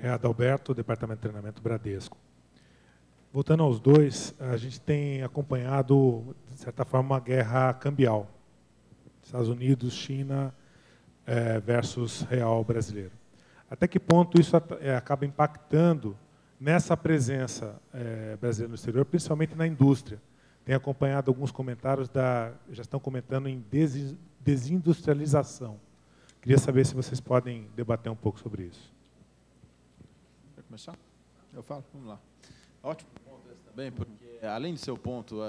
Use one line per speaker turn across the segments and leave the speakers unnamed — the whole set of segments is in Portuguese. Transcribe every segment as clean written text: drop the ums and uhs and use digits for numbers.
É Adalberto, Departamento de Treinamento Bradesco. Voltando aos dois, a gente tem acompanhado, de certa forma, uma guerra cambial. Estados Unidos, China versus real brasileiro. Até que ponto isso acaba impactando nessa presença brasileira no exterior, principalmente na indústria? Tenho acompanhado alguns comentários, já estão comentando em desindustrialização. Queria saber se vocês podem debater um pouco sobre isso.
Quer começar? Eu falo? Vamos lá. Ótimo ponto esse também, porque além de ser o ponto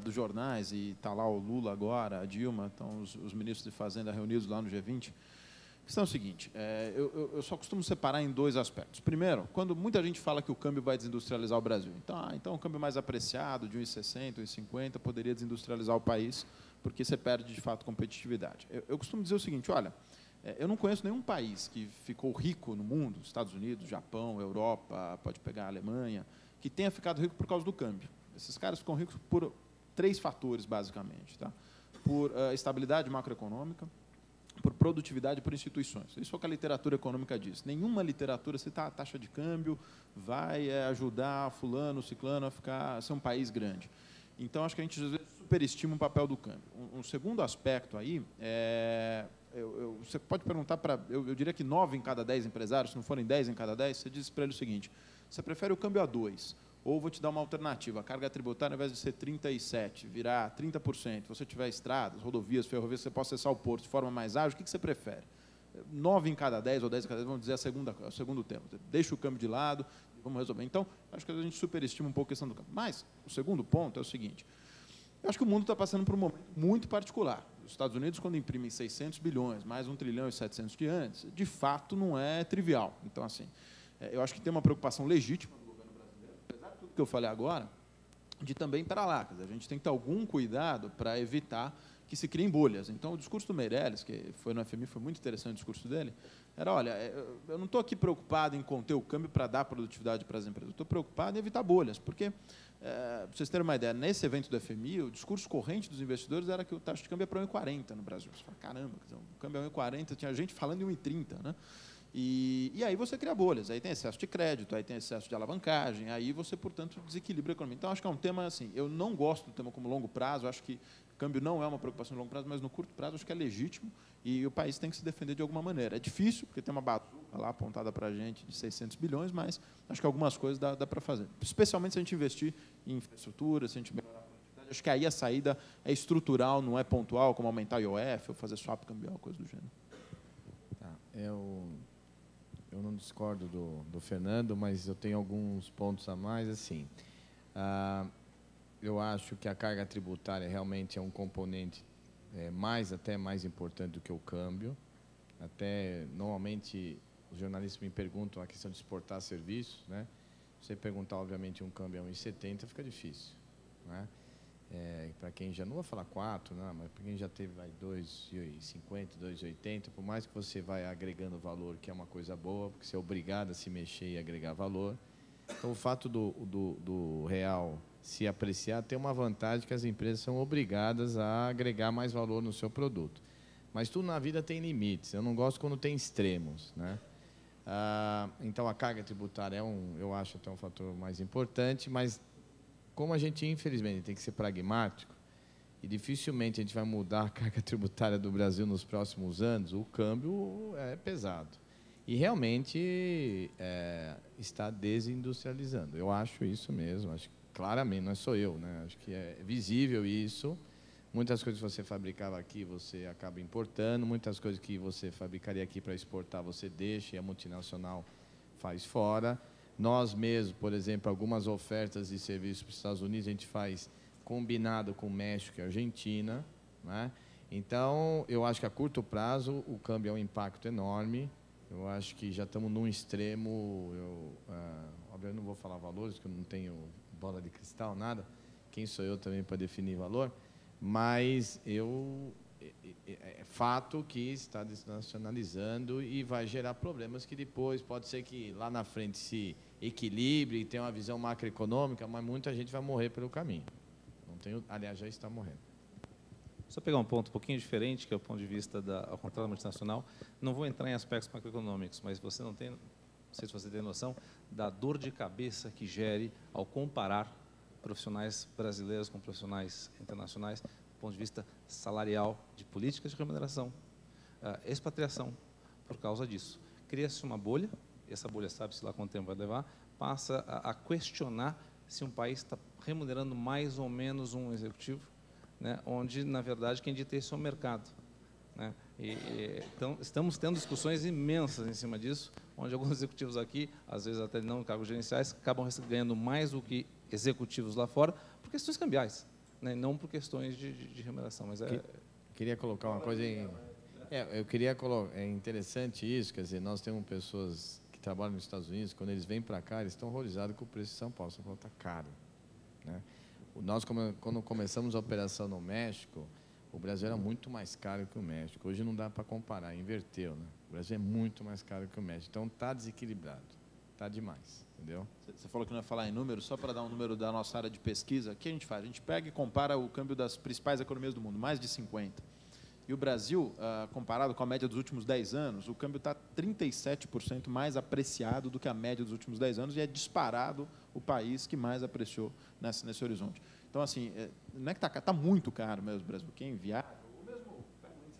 dos jornais, e está lá o Lula agora, a Dilma, estão os ministros de Fazenda reunidos lá no G20, a questão é o seguinte, eu só costumo separar em dois aspectos. Primeiro, quando muita gente fala que o câmbio vai desindustrializar o Brasil. Então um câmbio mais apreciado, de 1,60, 1,50, poderia desindustrializar o país, porque você perde, de fato, competitividade. Eu costumo dizer o seguinte, olha, eu não conheço nenhum país que ficou rico no mundo, Estados Unidos, Japão, Europa, pode pegar a Alemanha, que tenha ficado rico por causa do câmbio. Esses caras ficam ricos por 3 fatores, basicamente. Tá? Por estabilidade macroeconômica, por produtividade e por instituições. Isso é o que a literatura econômica diz. Nenhuma literatura cita a taxa de câmbio vai ajudar fulano, ciclano a ser um país grande. Então, acho que a gente, às vezes, superestima o papel do câmbio. Um segundo aspecto aí você pode perguntar para, eu diria que 9 em cada 10 empresários, se não forem 10 em cada 10, você diz para ele o seguinte, você prefere o câmbio a 2, ou vou te dar uma alternativa, a carga tributária, ao invés de ser 37%, virar 30%, se você tiver estradas, rodovias, ferrovias, você possa acessar o porto de forma mais ágil, o que você prefere? 9 em cada 10 ou 10 em cada 10, vamos dizer o segundo tema. Deixa o câmbio de lado e vamos resolver. Então, acho que a gente superestima um pouco a questão do câmbio. Mas, o segundo ponto é o seguinte, eu acho que o mundo está passando por um momento muito particular. Os Estados Unidos, quando imprimem 600 bilhões, mais 1 trilhão e 700 de antes, de fato não é trivial. Então, assim, eu acho que tem uma preocupação legítima do governo brasileiro, apesar de tudo que eu falei agora, de também para lá. Quer dizer, a gente tem que ter algum cuidado para evitar que se criem bolhas. Então, o discurso do Meirelles, que foi no FMI, foi muito interessante o discurso dele, era, olha, eu não estou aqui preocupado em conter o câmbio para dar produtividade para as empresas, eu estou preocupado em evitar bolhas, porque, para vocês terem uma ideia, nesse evento do FMI, o discurso corrente dos investidores era que o taxa de câmbio é para 1,40 no Brasil. Você fala, caramba, o câmbio é 1,40, tinha gente falando em 1,30, né? E aí você cria bolhas, aí tem excesso de crédito, aí tem excesso de alavancagem, aí você, portanto, desequilibra a economia. Então, acho que é um tema assim, eu não gosto do tema como longo prazo, acho que o câmbio não é uma preocupação de longo prazo, mas no curto prazo acho que é legítimo e o país tem que se defender de alguma maneira. É difícil, porque tem uma bazuca lá apontada para a gente de 600 bilhões, mas acho que algumas coisas dá para fazer. Especialmente se a gente investir em infraestrutura, se a gente melhorar a produtividade. Acho que aí a saída é estrutural, não é pontual, como aumentar o IOF ou fazer swap cambial, coisa do gênero.
Tá, eu não discordo do Fernando, mas eu tenho alguns pontos a mais. Assim, eu acho que a carga tributária realmente é um componente até mais importante do que o câmbio. Até, normalmente, os jornalistas me perguntam a questão de exportar serviços, né? Se você perguntar, obviamente, um câmbio a 1,70, fica difícil, né? Para quem já, não vou falar 4, não, mas para quem já teve 2,50, 2,80, por mais que você vai agregando valor, que é uma coisa boa, porque você é obrigado a se mexer e agregar valor. Então, o fato do real se apreciar tem uma vantagem que as empresas são obrigadas a agregar mais valor no seu produto. Mas tudo na vida tem limites. Eu não gosto quando tem extremos, né? Então, a carga tributária eu acho até um fator mais importante, mas como a gente, infelizmente, tem que ser pragmático, e dificilmente a gente vai mudar a carga tributária do Brasil nos próximos anos, o câmbio é pesado. E realmente está desindustrializando. Eu acho isso mesmo, acho que claramente, não é só eu, né? Acho que é visível isso. Muitas coisas que você fabricava aqui, você acaba importando, muitas coisas que você fabricaria aqui para exportar, você deixa e a multinacional faz fora. Nós mesmos, por exemplo, algumas ofertas de serviços para os Estados Unidos, a gente faz combinado com México e Argentina, né? Então, eu acho que a curto prazo o câmbio é um impacto enorme. Eu acho que já estamos num extremo. Obviamente não vou falar valores, porque eu não tenho bola de cristal, nada. Quem sou eu também para definir valor? Mas é fato que está desnacionalizando e vai gerar problemas que depois pode ser que lá na frente se equilibre e tenha uma visão macroeconômica, mas muita gente vai morrer pelo caminho. Aliás, já está morrendo.
Só pegar um ponto um pouquinho diferente, que é o ponto de vista ao contrário da multinacional. Não vou entrar em aspectos macroeconômicos, mas você não tem sei se você tem noção, da dor de cabeça que gere ao comparar profissionais brasileiros com profissionais internacionais, do ponto de vista salarial, de políticas de remuneração, expatriação, por causa disso. Cria-se uma bolha, essa bolha sabe-se lá quanto tempo vai levar, passa a questionar se um país está remunerando mais ou menos um executivo, né, onde, na verdade, quem dita isso é o mercado. Né? Então, estamos tendo discussões imensas em cima disso, onde alguns executivos aqui, às vezes até não em cargos gerenciais, acabam ganhando mais do que executivos lá fora, por questões cambiais, né? Não por questões de remuneração. Mas
queria colocar uma coisa em... eu queria colocar... É interessante isso, quer dizer, nós temos pessoas que trabalham nos Estados Unidos, quando eles vêm para cá, eles estão horrorizados com o preço de São Paulo. São Paulo está caro. Né? Nós, quando começamos a operação no México, o Brasil era muito mais caro que o México. Hoje não dá para comparar, inverteu. Né? O Brasil é muito mais caro que o México. Então, está desequilibrado. Está demais, entendeu?
Você falou que não ia falar em números, só para dar um número da nossa área de pesquisa. O que a gente faz? A gente pega e compara o câmbio das principais economias do mundo, mais de 50. E o Brasil, comparado com a média dos últimos 10 anos, o câmbio está 37% mais apreciado do que a média dos últimos 10 anos e é disparado o país que mais apreciou nesse horizonte. Então, assim, não é que está muito caro mesmo o Brasil. Quem viaja, ou mesmo o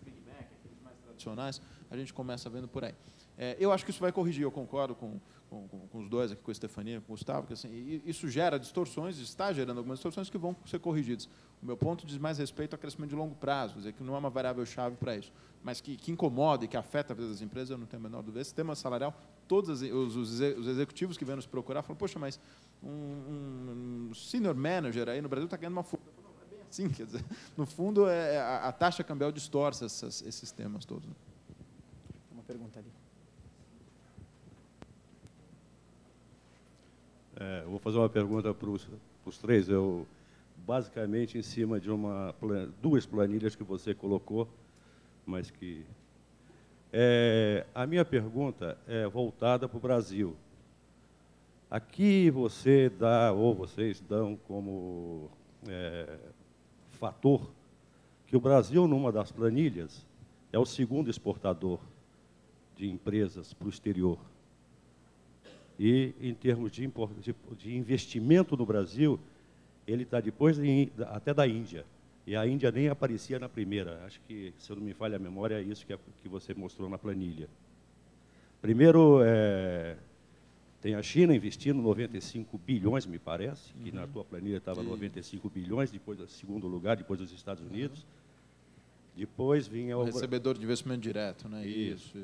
Big Mac, aqueles mais tradicionais, a gente começa vendo por aí. Eu acho que isso vai corrigir, eu concordo com os dois aqui, com a Stefania, com o Gustavo, que assim, isso gera distorções, está gerando algumas distorções que vão ser corrigidas. O meu ponto diz mais respeito ao crescimento de longo prazo, quer dizer, que não é uma variável-chave para isso, mas que incomoda e que afeta a vida das empresas, eu não tenho a menor dúvida. Esse tema salarial, todos os executivos que vêm nos procurar falam, poxa, mas um senior manager aí no Brasil está ganhando uma fortuna. Não é bem assim, quer dizer, no fundo, a taxa cambial distorce esses temas todos. Né?
Uma pergunta ali.
Eu vou fazer uma pergunta para os três. Basicamente, em cima de duas planilhas que você colocou, mas que... a minha pergunta é voltada para o Brasil. Aqui você dá, ou vocês dão como fator, que o Brasil, numa das planilhas, é o segundo exportador de empresas para o exterior. E, em termos de investimento no Brasil, ele está depois até da Índia. E a Índia nem aparecia na primeira. Acho que, se eu não me falha a memória, é isso que você mostrou na planilha. Primeiro, tem a China investindo 95 bilhões, me parece, que na tua planilha estava 95 bilhões, depois, segundo lugar, depois dos Estados Unidos. Depois vinha
o recebedor de investimento direto, né? Isso.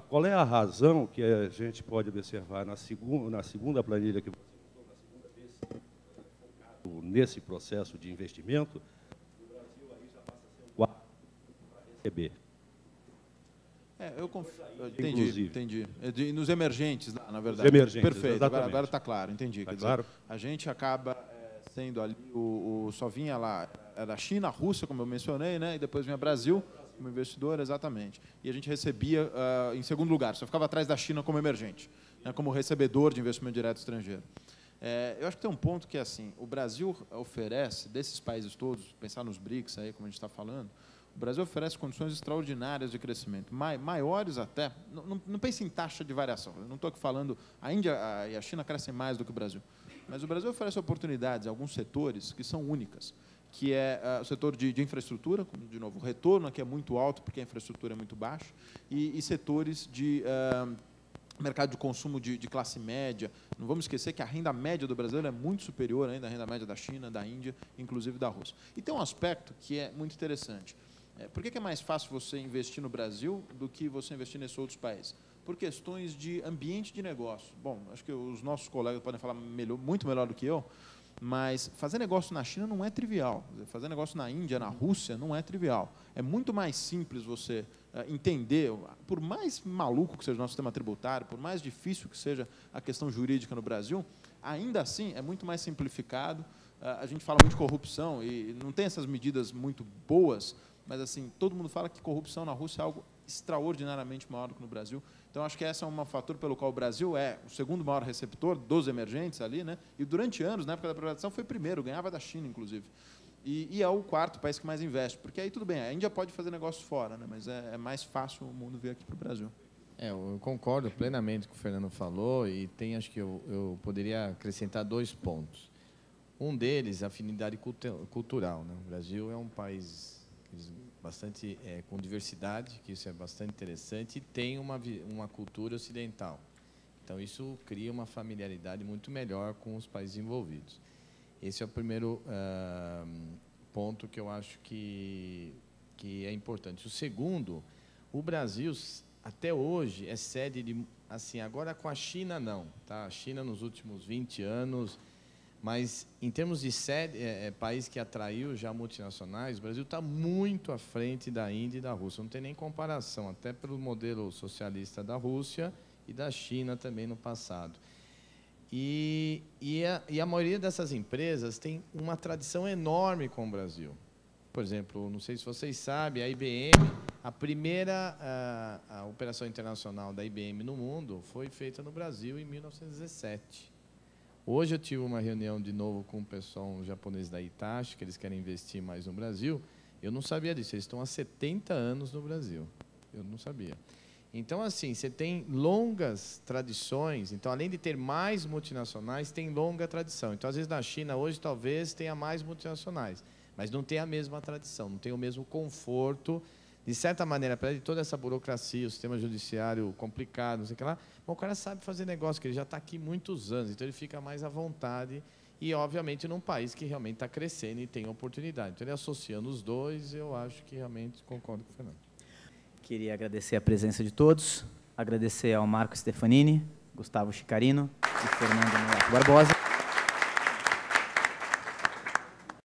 Qual é a razão que a gente pode observar na segunda planilha que você botou, na segunda vez, focado nesse processo de investimento, o Brasil aí já passa a ser o quarto para receber? Entendi.
Nos emergentes, na verdade.
Os emergentes,
perfeito. Agora está claro, entendi.
Está claro?
A gente acaba sendo ali, só vinha lá, era a China, a Rússia, como eu mencionei, né? E depois vinha o Brasil como investidor, exatamente. E a gente recebia em segundo lugar, só ficava atrás da China como emergente, né? Como recebedor de investimento direto estrangeiro. Eu acho que tem um ponto que é assim, o Brasil oferece, desses países todos, pensar nos BRICS, aí, como a gente está falando, o Brasil oferece condições extraordinárias de crescimento, maiores até, não pense em taxa de variação, eu não estou aqui falando, a Índia e a China crescem mais do que o Brasil, mas o Brasil oferece oportunidades em alguns setores que são únicas, que é o setor de infraestrutura, de novo, o retorno aqui é muito alto, porque a infraestrutura é muito baixa, e setores de mercado de consumo de classe média. Não vamos esquecer que a renda média do Brasil é muito superior ainda à renda média da China, da Índia, inclusive da Rússia. E tem um aspecto que é muito interessante. Por que é mais fácil você investir no Brasil do que você investir nesses outros países? Por questões de ambiente de negócio. Bom, acho que os nossos colegas podem falar muito melhor do que eu, mas fazer negócio na China não é trivial. Fazer negócio na Índia, na Rússia, não é trivial. É muito mais simples você entender, por mais maluco que seja o nosso sistema tributário, por mais difícil que seja a questão jurídica no Brasil, ainda assim é muito mais simplificado. A gente fala muito de corrupção e não tem essas medidas muito boas, mas assim, todo mundo fala que corrupção na Rússia é algo extraordinariamente maior do que no Brasil. Então, acho que esse é um fator pelo qual o Brasil é o segundo maior receptor dos emergentes ali, né? E durante anos, na época da privatização, foi primeiro, ganhava da China, inclusive. E é o quarto país que mais investe, porque aí tudo bem, a Índia pode fazer negócios fora, né? Mas é mais fácil o mundo vir aqui para o Brasil.
Eu concordo plenamente com o que o Fernando falou e acho que eu poderia acrescentar 2 pontos. Um deles, a afinidade cultural, né? O Brasil é um país bastante com diversidade, que isso é bastante interessante, e tem uma cultura ocidental. Então, isso cria uma familiaridade muito melhor com os países envolvidos. Esse é o primeiro ponto que eu acho que é importante. O segundo, o Brasil, até hoje, é sede de... Assim, agora com a China, não. Tá? A China, nos últimos 20 anos... Mas, em termos de sede, país que atraiu já multinacionais, o Brasil está muito à frente da Índia e da Rússia. Não tem nem comparação, até pelo modelo socialista da Rússia e da China também no passado. E a maioria dessas empresas tem uma tradição enorme com o Brasil. Por exemplo, não sei se vocês sabem, a IBM, a primeira a operação internacional da IBM no mundo foi feita no Brasil em 1917. Hoje eu tive uma reunião de novo com o pessoal japonês da Hitachi, que eles querem investir mais no Brasil. Eu não sabia disso, eles estão há 70 anos no Brasil. Eu não sabia. Então, assim, você tem longas tradições. Então, além de ter mais multinacionais, tem longa tradição. Então, às vezes, na China, hoje, talvez tenha mais multinacionais, mas não tem a mesma tradição, não tem o mesmo conforto. De certa maneira, apesar de toda essa burocracia, o sistema judiciário complicado, não sei o que lá, o cara sabe fazer negócio, que ele já está aqui muitos anos, então ele fica mais à vontade e, obviamente, num país que realmente está crescendo e tem oportunidade. Então, ele associando os dois, eu acho que realmente concordo com o Fernando.
Queria agradecer a presença de todos, agradecer ao Marco Stefanini, Gustavo Chicarino e Fernando Barbosa.